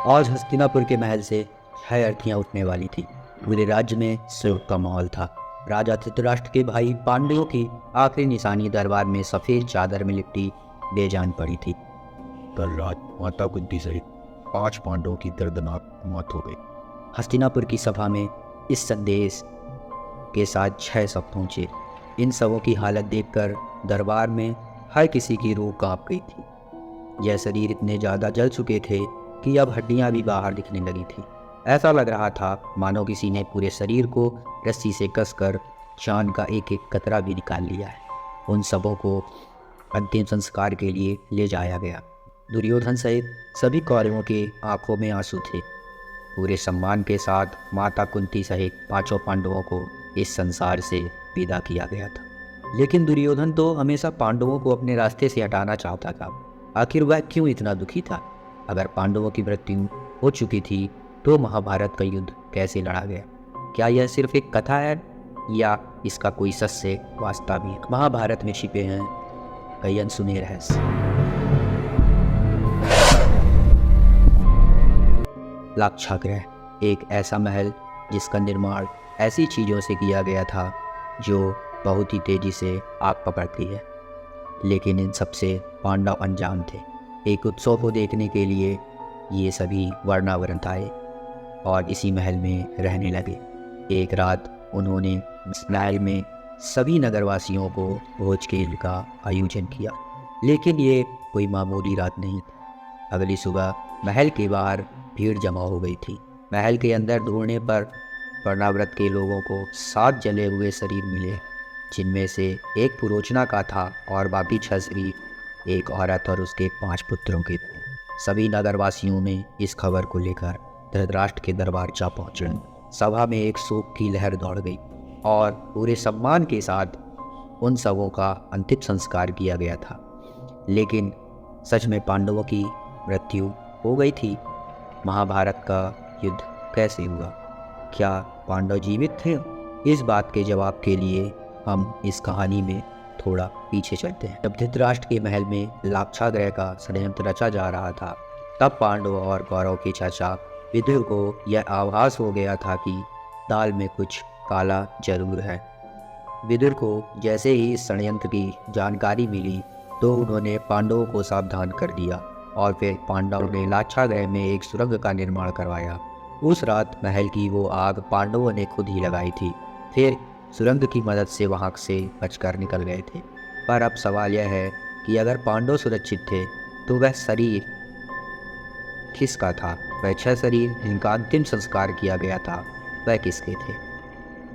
आज हस्तिनापुर के महल से 6 अर्थियां उठने वाली थी। पूरे राज्य में शोक का माहौल था। राजा धृतराष्ट्र के भाई पांडवों की आखिरी निशानी दरबार में सफेद चादर में लिपटी बेजान पड़ी थी। कल रात माता कुंती सहित 5 पांडवों की दर्दनाक मौत हो गई। हस्तिनापुर की सभा में इस संदेश के साथ 6 शव पहुंचे। इन शवों की हालत देखकर दरबार में हर किसी की रूह कांप गई थी। यह शरीर इतने ज़्यादा जल चुके थे कि अब हड्डियां भी बाहर दिखने लगी थी। ऐसा लग रहा था मानो किसी ने पूरे शरीर को रस्सी से कसकर जान का एक एक कतरा भी निकाल लिया है। उन सबों को अंतिम संस्कार के लिए ले जाया गया। दुर्योधन सहित सभी कौरवों के आंखों में आंसू थे। पूरे सम्मान के साथ माता कुंती सहित 5 पांडवों को इस संसार से विदा किया गया था। लेकिन दुर्योधन तो हमेशा पांडवों को अपने रास्ते से हटाना चाहता था। आखिर वह क्यों इतना दुखी था? अगर पांडवों की मृत्यु हो चुकी थी तो महाभारत का युद्ध कैसे लड़ा गया? क्या यह सिर्फ एक कथा है या इसका कोई सच से वास्ता भी है? महाभारत में छिपे हैं कई अनसुने रहस्य। लाक्षागृह, एक ऐसा महल जिसका निर्माण ऐसी चीज़ों से किया गया था जो बहुत ही तेज़ी से आग पकड़ती है। लेकिन इन सबसे पांडव अनजान थे। एक उत्सव को देखने के लिए ये सभी वर्णावरण आए और इसी महल में रहने लगे। एक रात उन्होंने महल में सभी नगरवासियों को भोज खेल का आयोजन किया। लेकिन ये कोई मामूली रात नहीं थी। अगली सुबह महल के बाहर भीड़ जमा हो गई थी। महल के अंदर ढूंढने पर वर्णाव्रत के लोगों को 7 जले हुए शरीर मिले, जिनमें से एक पुरोचना का था और बाकी 6 शरीर एक औरत और उसके 5 पुत्रों के थे। सभी नगरवासियों में इस खबर को लेकर धृतराष्ट्र के दरबार जा पहुंचे। सभा में एक शोक की लहर दौड़ गई और पूरे सम्मान के साथ उन सबों का अंतिम संस्कार किया गया था। लेकिन सच में पांडवों की मृत्यु हो गई थी? महाभारत का युद्ध कैसे हुआ? क्या पांडव जीवित थे? इस बात के जवाब के लिए हम इस कहानी में थोड़ा पीछे चलते हैं। जब धृतराष्ट्र के महल में लाक्षागृह का षड्यंत्र रचा जा रहा था, तब पांडव और कौरव के चाचा विदुर को यह आभास हो गया था कि दाल में कुछ काला जरूर है। विदुर को जैसे ही इस षड्यंत्र की जानकारी मिली तो उन्होंने पांडवों को सावधान कर दिया और फिर पांडवों ने लाक्षागृह में एक सुरंग का निर्माण करवाया। उस रात महल की वो आग पांडवों ने खुद ही लगाई थी। फिर सुरंग की मदद से वहां से बचकर निकल गए थे। पर अब सवाल यह है कि अगर पांडव सुरक्षित थे तो वह शरीर किसका था? वह 6 शरीर जिनका अंतिम संस्कार किया गया था, वह किसके थे?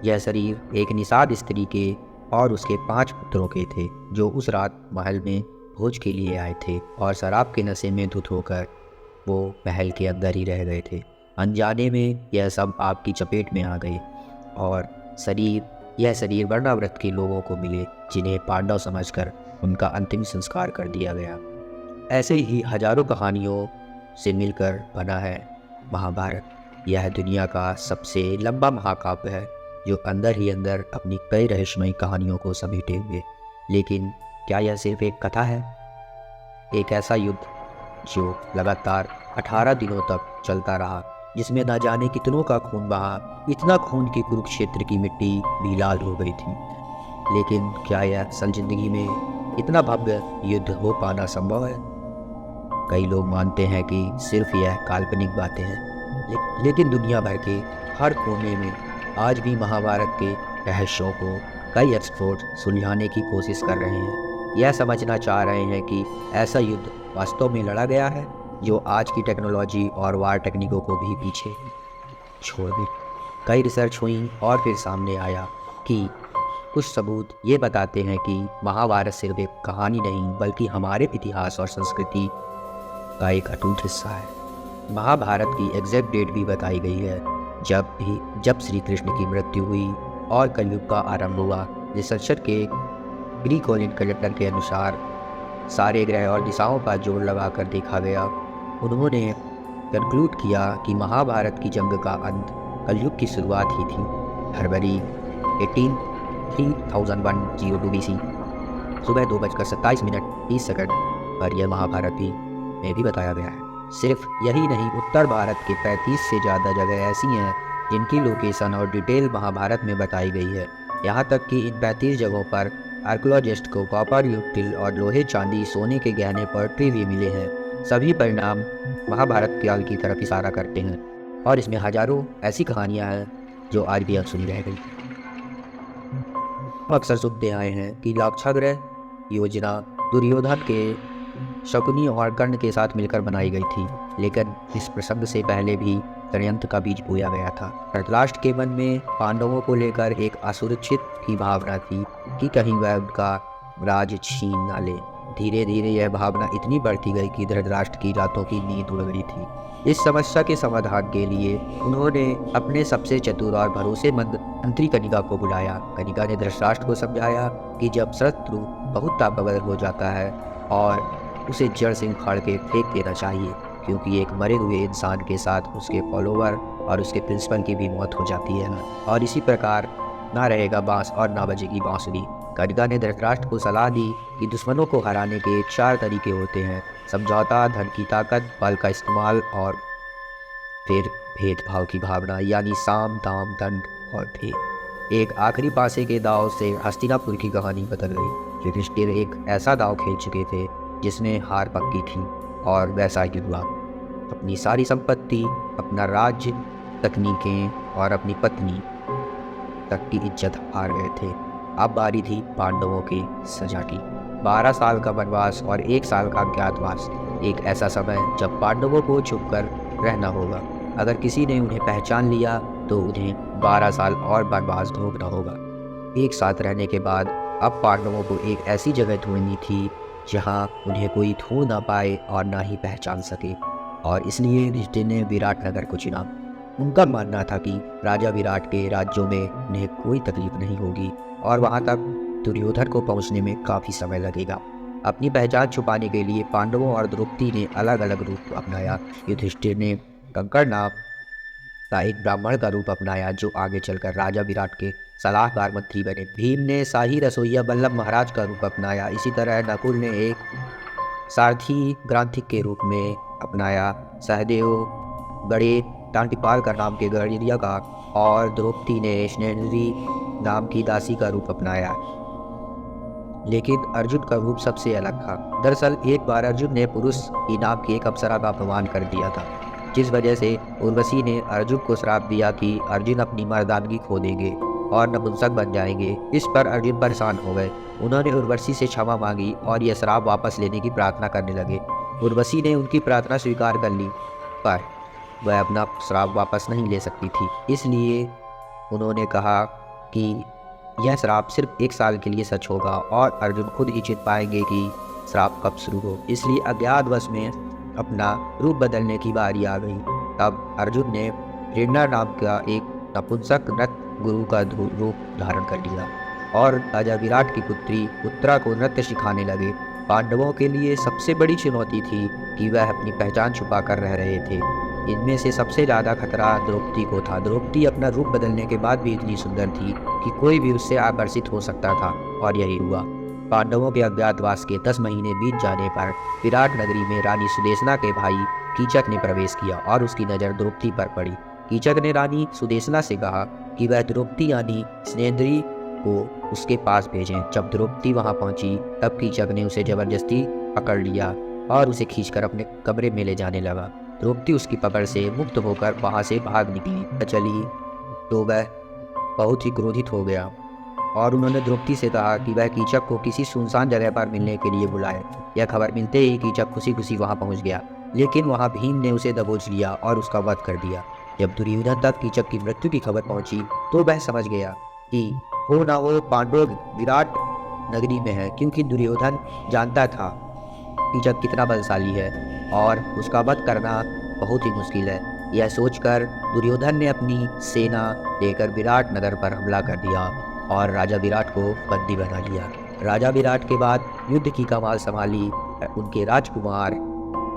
यह शरीर एक निषाद स्त्री के और उसके 5 पुत्रों के थे, जो उस रात महल में भोज के लिए आए थे और शराब के नशे में धुत होकर वो महल के अंदर ही रह गए थे। अनजाने में यह सब आग की चपेट में आ गए और यह शरीर वर्णाव्रत के लोगों को मिले, जिन्हें पांडव समझकर उनका अंतिम संस्कार कर दिया गया। ऐसे ही हजारों कहानियों से मिलकर बना है महाभारत। यह दुनिया का सबसे लंबा महाकाव्य है, जो अंदर ही अंदर अपनी कई रहस्यमयी कहानियों को समेटे हुए। लेकिन क्या यह सिर्फ एक कथा है? एक ऐसा युद्ध जो लगातार 18 दिनों तक चलता रहा, जिसमें न जाने कितनों का खून बहा, इतना खून कि कुरुक्षेत्र की मिट्टी भी लाल हो गई थी। लेकिन क्या यह असल जिंदगी में इतना भव्य युद्ध हो पाना संभव है? कई लोग मानते हैं कि सिर्फ यह काल्पनिक बातें हैं, लेकिन दुनिया भर के हर कोने में आज भी महाभारत के रहस्यों को कई एक्सपर्ट सुलझाने की कोशिश कर रहे हैं। यह समझना चाह रहे हैं कि ऐसा युद्ध वास्तव में लड़ा गया है जो आज की टेक्नोलॉजी और वार टेक्निकों को भी पीछे छोड़ दे। कई रिसर्च हुई और फिर सामने आया कि कुछ सबूत ये बताते हैं कि महाभारत सिर्फ एक कहानी नहीं, बल्कि हमारे इतिहास और संस्कृति का एक अटूट हिस्सा है। महाभारत की एग्जैक्ट डेट भी बताई गई है, जब श्री कृष्ण की मृत्यु हुई और कलयुग का आरंभ हुआ। रिसर्चर के ग्रीकोलियन कैलेंडर के अनुसार सारे ग्रह और दिशाओं का जोड़ लगाकर देखा गया। उन्होंने कंक्लूड किया कि महाभारत की जंग का अंत कलयुग की शुरुआत ही थी। फरवरी 3001 BC सुबह 2:27 पर यह महाभारत में भी बताया गया है। सिर्फ यही नहीं, उत्तर भारत के 35 से ज़्यादा जगह ऐसी हैं जिनकी लोकेशन और डिटेल महाभारत में बताई गई है। यहाँ तक कि इन 35 जगहों पर आर्कियोलॉजिस्ट को कॉपर, यूटिल और लोहे, चांदी, सोने के गहने, पोएट्री भी मिले हैं। सभी परिणाम महाभारत काल की तरफ इशारा करते हैं और इसमें हजारों ऐसी कहानियाँ हैं जो आज भी अनसुनी रह गई। हम अक्सर सुनते आए हैं कि लाक्षागृह योजना दुर्योधन के शकुनी और कर्ण के साथ मिलकर बनाई गई थी, लेकिन इस प्रसंग से पहले भी षड्यंत्र का बीज बोया गया था। धृतराष्ट्र के मन में पांडवों को लेकर एक असुरक्षित की भावना थी कि कहीं वह उनका राज छीन न ले। धीरे धीरे यह भावना इतनी बढ़ती गई कि धृतराष्ट्र की रातों की नींद उड़ गई थी। इस समस्या के समाधान के लिए उन्होंने अपने सबसे चतुर और भरोसेमंद मंत्री कनिका को बुलाया। कनिका ने धृतराष्ट्र को समझाया कि जब शत्रु बहुत ताकतवर हो जाता है और उसे जड़ से उखाड़ के फेंक देना चाहिए, क्योंकि एक मरे हुए इंसान के साथ उसके फॉलोवर और उसके प्रिंसिपल की भी मौत हो जाती है और इसी प्रकार ना रहेगा बांस और ना बजेगी बांसुरी। कनिका ने धृतराष्ट्र को सलाह दी कि दुश्मनों को हराने के 4 तरीके होते हैं: समझौता, धन की ताकत, बल का इस्तेमाल और फिर भेदभाव की भावना, यानी साम, दाम, दंड और भेद। एक आखिरी पासे के दाव से हस्तिनापुर की कहानी बदल गई। युधिष्ठिर एक ऐसा दाव खेल चुके थे जिसमें हार पक्की थी और वैसा ही हुआ। अपनी सारी संपत्ति, अपना राज्य, तकनीकें और अपनी पत्नी तक की इज्जत हार गए थे। अब बारी थी पांडवों की सजा की। 12 साल का वनवास और 1 साल का अज्ञातवास, एक ऐसा समय जब पांडवों को छुपकर रहना होगा। अगर किसी ने उन्हें पहचान लिया तो उन्हें 12 साल और वनवास भोगना होगा। एक साथ रहने के बाद अब पांडवों को एक ऐसी जगह ढूंढनी थी जहां उन्हें कोई ढूंढ ना पाए और ना ही पहचान सके, और इसलिए युधिष्ठिर ने विराट नगर को चुना। उनका मानना था कि राजा विराट के राज्यों में उन्हें कोई तकलीफ नहीं होगी और वहां तक दुर्योधन को पहुंचने में काफ़ी समय लगेगा। अपनी पहचान छुपाने के लिए पांडवों और द्रौपदी ने अलग अलग रूप अपनाया। युधिष्ठिर ने कंकड़ नाम का एक ब्राह्मण का रूप अपनाया जो आगे चलकर राजा विराट के सलाहकार मंत्री बने। भीम ने शाही रसोइया बल्लभ महाराज का रूप अपनाया। इसी तरह नकुल ने एक सारथी ग्रांथिक के रूप में अपनाया। सहदेव बड़े टांटिपाल का नाम के गढ़िया का, और द्रौपदी ने स्नेहरी नाम की दासी का रूप अपनाया। लेकिन अर्जुन का रूप सबसे अलग था। दरअसल एक बार अर्जुन ने पुरुष की नाम की एक अप्सरा का अपमान कर दिया था, जिस वजह से उर्वशी ने अर्जुन को श्राप दिया कि अर्जुन अपनी मर्दानगी खो देंगे और नपुंसक बन जाएंगे। इस पर अर्जुन परेशान हो गए। उन्होंने उर्वशी से क्षमा मांगी और यह श्राप वापस लेने की प्रार्थना करने लगे। उर्वशी ने उनकी प्रार्थना स्वीकार कर ली, पर वह अपना श्राप वापस नहीं ले सकती थी। इसलिए उन्होंने कहा कि यह श्राप सिर्फ 1 साल के लिए सच होगा और अर्जुन खुद ही चिन्ह पाएंगे कि श्राप कब शुरू हो। इसलिए अज्ञातवश में अपना रूप बदलने की बारी आ गई। तब अर्जुन ने प्रेरणा नाम का एक नपुंसक नृत्य गुरु का रूप धारण कर लिया और राजा विराट की पुत्री उत्तरा को नृत्य सिखाने लगे। पांडवों के लिए सबसे बड़ी चुनौती थी कि वह अपनी पहचान छुपा कर रह रहे थे। इनमें से सबसे ज़्यादा खतरा द्रौपदी को था। द्रौपदी अपना रूप बदलने के बाद भी इतनी सुंदर थी कि कोई भी उससे आकर्षित हो सकता था, और यही हुआ। पांडवों के अज्ञातवास के 10 महीने बीत जाने पर विराट नगरी में रानी सुदेशना के भाई कीचक ने प्रवेश किया और उसकी नज़र द्रौपदी पर पड़ी। कीचक ने रानी सुदेशना से कहा कि वह द्रौपदी यानी स्नेहद्री को उसके पास भेजें। जब द्रौपदी वहां पहुंची तब कीचक ने उसे जबरदस्ती पकड़ लिया और उसे खींचकर अपने कमरे में ले जाने लगा। द्रौपदी उसकी पकड़ से मुक्त होकर वहां से भाग निकली चली तो वह बहुत ही क्रोधित हो गया और उन्होंने द्रौपदी से कहा कि वह कीचक को किसी सुनसान जगह पर मिलने के लिए बुलाए। यह खबर मिलते ही कीचक खुशी खुशी वहां पहुंच गया, लेकिन वहां भीम ने उसे दबोच लिया और उसका वध कर दिया। जब दुर्योधन तक कीचक की मृत्यु की खबर पहुंची तो वह समझ गया कि हो ना हो पांडव विराट नगरी में है, क्योंकि दुर्योधन जानता था कीचक कितना बलशाली है और उसका वध करना बहुत ही मुश्किल है। यह सोचकर दुर्योधन ने अपनी सेना लेकर विराट नगर पर हमला कर दिया और राजा विराट को बंदी बना लिया। राजा विराट के बाद युद्ध की कमान संभाली उनके राजकुमार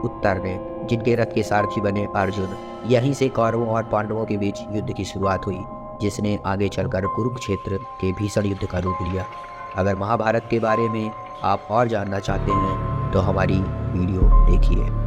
उत्तर ने, जिनके रथ के सारथी बने अर्जुन। यहीं से कौरवों और पांडवों के बीच युद्ध की शुरुआत हुई, जिसने आगे चलकर कुरुक्षेत्र के भीषण युद्ध का रूप लिया। अगर महाभारत के बारे में आप और जानना चाहते हैं तो हमारी वीडियो देखिए।